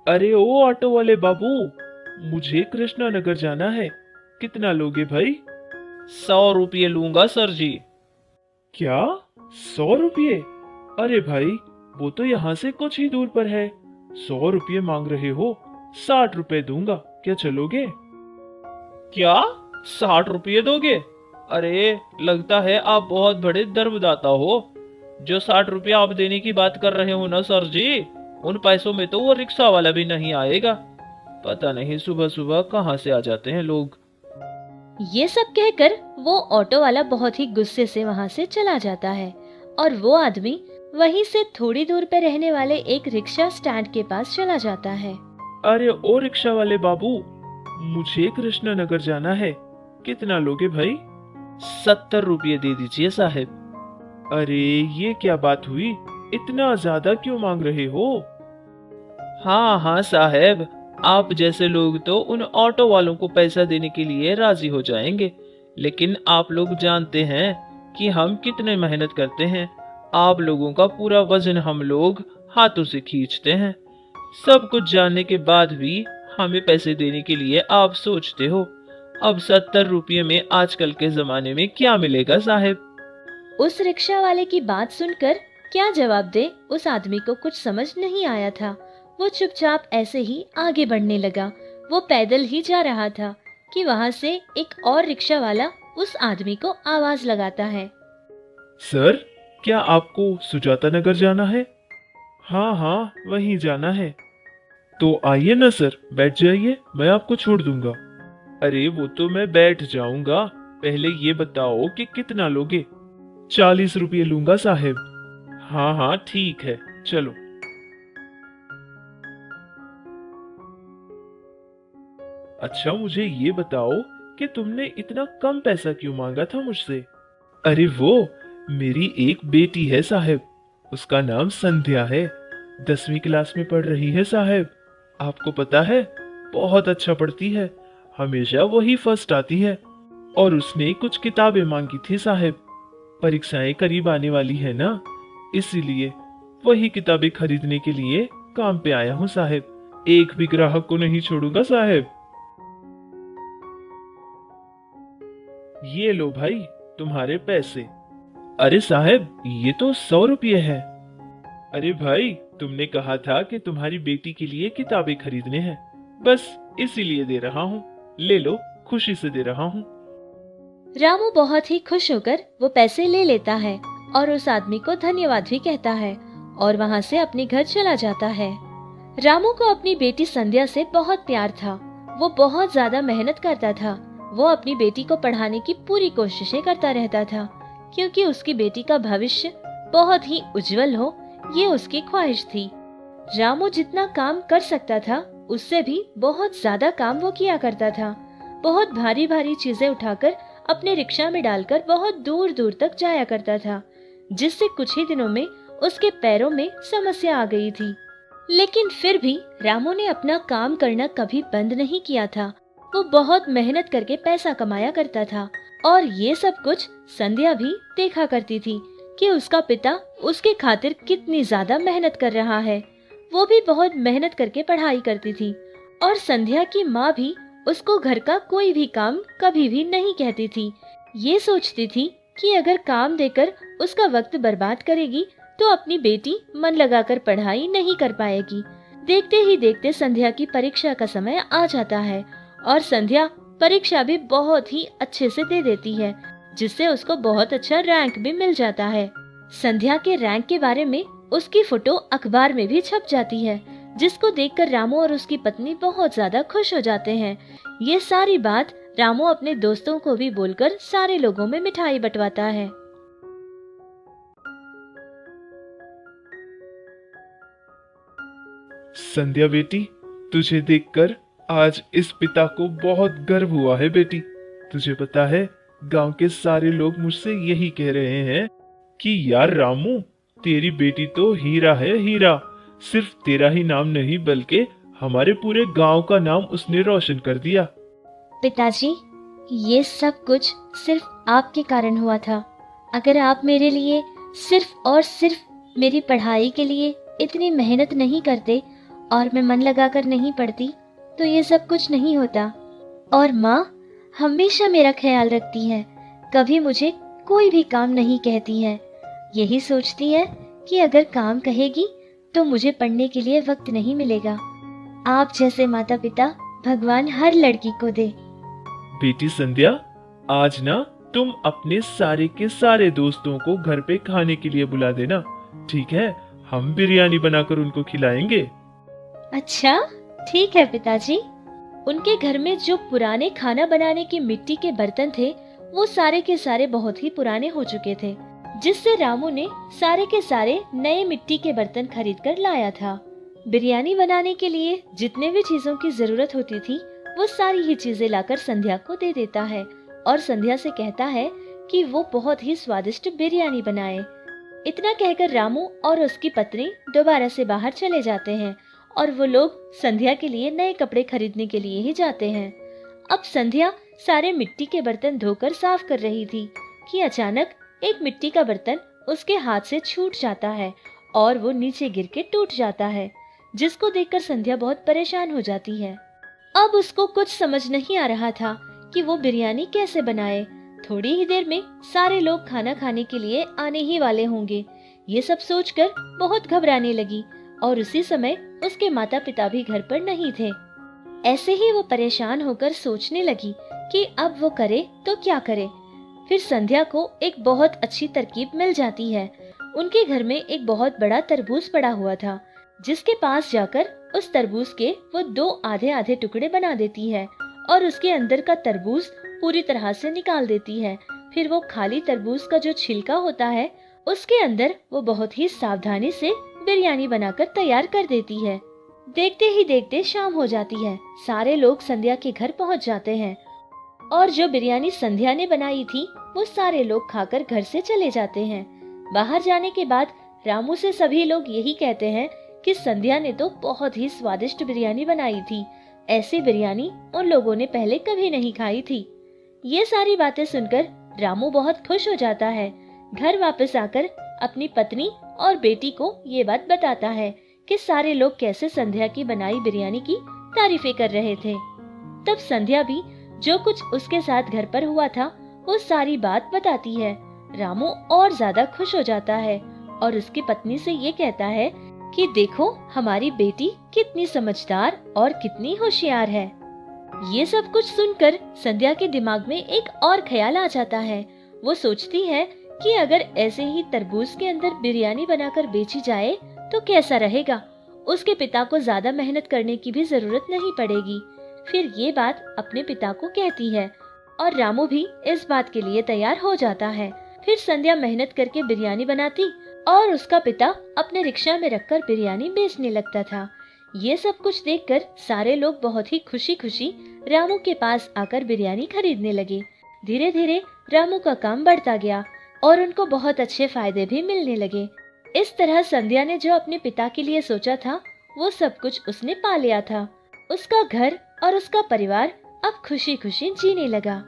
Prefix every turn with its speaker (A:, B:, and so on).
A: अरे ओ ऑटो वाले बाबू, मुझे कृष्णा नगर जाना है। कितना लोगे भाई?
B: 100 रुपये लूंगा सर जी।
A: क्या? 100 रुपये? अरे भाई, वो तो यहाँ से कुछ ही दूर पर है। 100 रुपये मांग रहे हो? 60 रुपये दूंगा, क्या चलोगे?
B: क्या? 60 रुपये दोगे? अरे लगता है आप बहुत बड़े दरबदाता हो। जो 60 रुपये आप देने की बात कर रहे हो ना सर जी, उन पैसों में तो वो रिक्शा वाला भी नहीं आएगा। पता नहीं सुबह सुबह कहाँ से आ जाते हैं लोग।
C: ये सब कहकर वो ऑटो वाला बहुत ही गुस्से से वहां से चला जाता है और वो आदमी वहीं से थोड़ी दूर पे रहने वाले एक रिक्शा स्टैंड के पास चला जाता है।
A: अरे ओ रिक्शा वाले बाबू, मुझे कृष्णा नगर जाना है। कितना लोगे भाई?
B: 70 रुपये दे दीजिए साहब।
A: अरे ये क्या बात हुई? इतना ज्यादा क्यों मांग रहे हो?
B: हाँ हाँ साहब, आप जैसे लोग तो उन ऑटो वालों को पैसा देने के लिए राजी हो जाएंगे, लेकिन आप लोग जानते हैं कि हम कितने मेहनत करते हैं। आप लोगों का पूरा वजन हम लोग हाथों से खींचते हैं। सब कुछ जानने के बाद भी हमें पैसे देने के लिए आप सोचते हो। अब 70 रुपये में आजकल के जमाने में क्या मिलेगा साहब?
C: उस रिक्शा वाले की बात सुनकर क्या जवाब दे उस आदमी को कुछ समझ नहीं आया था। वो चुपचाप ऐसे ही आगे बढ़ने लगा। वो पैदल ही जा रहा था कि वहां से एक और रिक्शा वाला उस आदमी को आवाज लगाता है।
A: सर, क्या आपको सुजाता नगर जाना है? हाँ हाँ, वहीं जाना है। तो आइए ना सर, बैठ जाइए, मैं आपको छोड़ दूंगा। अरे वो तो मैं बैठ जाऊंगा, पहले ये बताओ कि कितना लोगे? 40 रुपये लूंगा साहेब। हाँ हाँ ठीक है, चलो। अच्छा मुझे ये बताओ कि तुमने इतना कम पैसा क्यों मांगा था मुझसे? अरे वो मेरी एक बेटी है साहब, उसका नाम संध्या है। 10वीं क्लास में पढ़ रही है साहब। आपको पता है, बहुत अच्छा पढ़ती है, हमेशा वही फर्स्ट आती है। और उसने कुछ किताबें मांगी थी साहब। परीक्षाएं करीब आने वाली है ना, इसीलिए वही किताबें खरीदने के लिए काम पे आया हूँ साहब। एक भी ग्राहक को नहीं छोड़ूंगा साहब। ये लो भाई, तुम्हारे पैसे। अरे साहब, ये तो 100 रुपये है। अरे भाई, तुमने कहा था कि तुम्हारी बेटी के लिए किताबें खरीदने हैं, बस इसीलिए दे रहा हूँ। ले लो, खुशी से दे रहा हूँ।
C: रामू बहुत ही खुश होकर वो पैसे ले लेता है और उस आदमी को धन्यवाद भी कहता है और वहां से अपने घर चला जाता है। रामू को अपनी बेटी संध्या से बहुत प्यार था। वो बहुत ज्यादा मेहनत करता था। वो अपनी बेटी को पढ़ाने की पूरी कोशिशें करता रहता था, क्योंकि उसकी बेटी का भविष्य बहुत ही उज्जवल हो, ये उसकी ख्वाहिश थी। रामू जितना काम कर सकता था उससे भी बहुत ज्यादा काम वो किया करता था। बहुत भारी भारी चीजें उठाकर अपने रिक्शा में डालकर बहुत दूर दूर तक जाया करता था, जिससे कुछ ही दिनों में उसके पैरों में समस्या आ गई थी। लेकिन फिर भी रामू ने अपना काम करना कभी बंद नहीं किया था। वो बहुत मेहनत करके पैसा कमाया करता था और ये सब कुछ संध्या भी देखा करती थी कि उसका पिता उसके खातिर कितनी ज्यादा मेहनत कर रहा है। वो भी बहुत मेहनत करके पढ़ाई करती थी और संध्या की माँ भी उसको घर का कोई भी काम कभी भी नहीं कहती थी। ये सोचती थी कि अगर काम देकर उसका वक्त बर्बाद करेगी तो अपनी बेटी मन लगाकर पढ़ाई नहीं कर पाएगी। देखते ही देखते संध्या की परीक्षा का समय आ जाता है और संध्या परीक्षा भी बहुत ही अच्छे से दे देती है, जिससे उसको बहुत अच्छा रैंक भी मिल जाता है। संध्या के रैंक के बारे में उसकी फोटो अखबार में भी छप जाती है, जिसको देखकर रामू और उसकी पत्नी बहुत ज्यादा खुश हो जाते हैं। ये सारी बात रामू अपने दोस्तों को भी बोलकर सारे लोगों में मिठाई बंटवाता है।
A: संध्या बेटी, तुझे देखकर आज इस पिता को बहुत गर्व हुआ है बेटी। तुझे पता है, गांव के सारे लोग मुझसे यही कह रहे हैं कि यार रामू, तेरी बेटी तो हीरा है, हीरा। सिर्फ तेरा ही नाम नहीं बल्कि हमारे पूरे गांव का नाम उसने रोशन कर दिया।
C: पिताजी, ये सब कुछ सिर्फ आपके कारण हुआ था। अगर आप मेरे लिए सिर्फ और सिर्फ मेरी पढ़ाई के लिए इतनी मेहनत नहीं करते और मैं मन लगाकर नहीं पढ़ती तो ये सब कुछ नहीं होता। और माँ हमेशा मेरा ख्याल रखती है, कभी मुझे कोई भी काम नहीं कहती है। यही सोचती है कि अगर काम कहेगी तो मुझे पढ़ने के लिए वक्त नहीं मिलेगा। आप जैसे माता पिता भगवान हर लड़की को दे।
A: बेटी संध्या, आज ना तुम अपने सारे के सारे दोस्तों को घर पे खाने के लिए बुला देना, ठीक है? हम बिरयानी बनाकर उनको खिलाएंगे।
C: अच्छा ठीक है पिताजी। उनके घर में जो पुराने खाना बनाने के मिट्टी के बर्तन थे वो सारे के सारे बहुत ही पुराने हो चुके थे, जिससे रामू ने सारे के सारे नए मिट्टी के बर्तन खरीद कर लाया था। बिरयानी बनाने के लिए जितने भी चीजों की जरूरत होती थी वो सारी ही चीजें लाकर संध्या को दे देता है और संध्या से कहता है कि वो बहुत ही स्वादिष्ट बिरयानी बनाए। इतना कहकर रामू और उसकी पत्नी दोबारा से बाहर चले जाते हैं और वो लोग संध्या के लिए नए कपड़े खरीदने के लिए ही जाते हैं। अब संध्या सारे मिट्टी के बर्तन धोकर साफ कर रही थी कि अचानक एक मिट्टी का बर्तन उसके हाथ से छूट जाता है और वो नीचे गिर के टूट जाता है, जिसको देखकर संध्या बहुत परेशान हो जाती है। अब उसको कुछ समझ नहीं आ रहा था कि वो बिरयानी कैसे बनाए। थोड़ी ही देर में सारे लोग खाना खाने के लिए आने ही वाले होंगे। ये सब सोचकर बहुत घबराने लगी और उसी समय उसके माता पिता भी घर पर नहीं थे। ऐसे ही वो परेशान होकर सोचने लगी कि अब वो करे तो क्या करे। फिर संध्या को एक बहुत अच्छी तरकीब मिल जाती है। उनके घर में एक बहुत बड़ा तरबूज पड़ा हुआ था, जिसके पास जाकर उस तरबूज के वो 2 आधे आधे टुकड़े बना देती है और उसके अंदर का तरबूज पूरी तरह से निकाल देती है। फिर वो खाली तरबूज का जो छिलका होता है उसके अंदर वो बहुत ही सावधानी से बिरयानी बनाकर तैयार कर देती है। देखते ही देखते शाम हो जाती है। सारे लोग संध्या के घर पहुंच जाते हैं और जो बिरयानी संध्या ने बनाई थी वो सारे लोग खाकर घर से चले जाते हैं। बाहर जाने के बाद रामू से सभी लोग यही कहते हैं कि संध्या ने तो बहुत ही स्वादिष्ट बिरयानी बनाई थी। ऐसी बिरयानी उन लोगों ने पहले कभी नहीं खाई थी। ये सारी बातें सुनकर रामू बहुत खुश हो जाता है। घर वापस आकर अपनी पत्नी और बेटी को ये बात बताता है कि सारे लोग कैसे संध्या की बनाई बिरयानी की तारीफें कर रहे थे। तब संध्या भी जो कुछ उसके साथ घर पर हुआ था वो सारी बात बताती है। रामू और ज्यादा खुश हो जाता है और उसकी पत्नी से ये कहता है कि देखो हमारी बेटी कितनी समझदार और कितनी होशियार है। ये सब कुछ सुनकर संध्या के दिमाग में एक और ख्याल आ जाता है। वो सोचती है कि अगर ऐसे ही तरबूज के अंदर बिरयानी बनाकर बेची जाए तो कैसा रहेगा। उसके पिता को ज्यादा मेहनत करने की भी जरूरत नहीं पड़ेगी। फिर ये बात अपने पिता को कहती है और रामू भी इस बात के लिए तैयार हो जाता है। फिर संध्या मेहनत करके बिरयानी बनाती और उसका पिता अपने रिक्शा में रखकर बिरयानी बेचने लगता था। ये सब कुछ देखकर सारे लोग बहुत ही खुशी खुशी रामू के पास आकर बिरयानी खरीदने लगे। धीरे धीरे रामू का काम बढ़ता गया और उनको बहुत अच्छे फायदे भी मिलने लगे। इस तरह संध्या ने जो अपने पिता के लिए सोचा था वो सब कुछ उसने पा लिया था। उसका घर और उसका परिवार अब खुशी खुशी जीने लगा।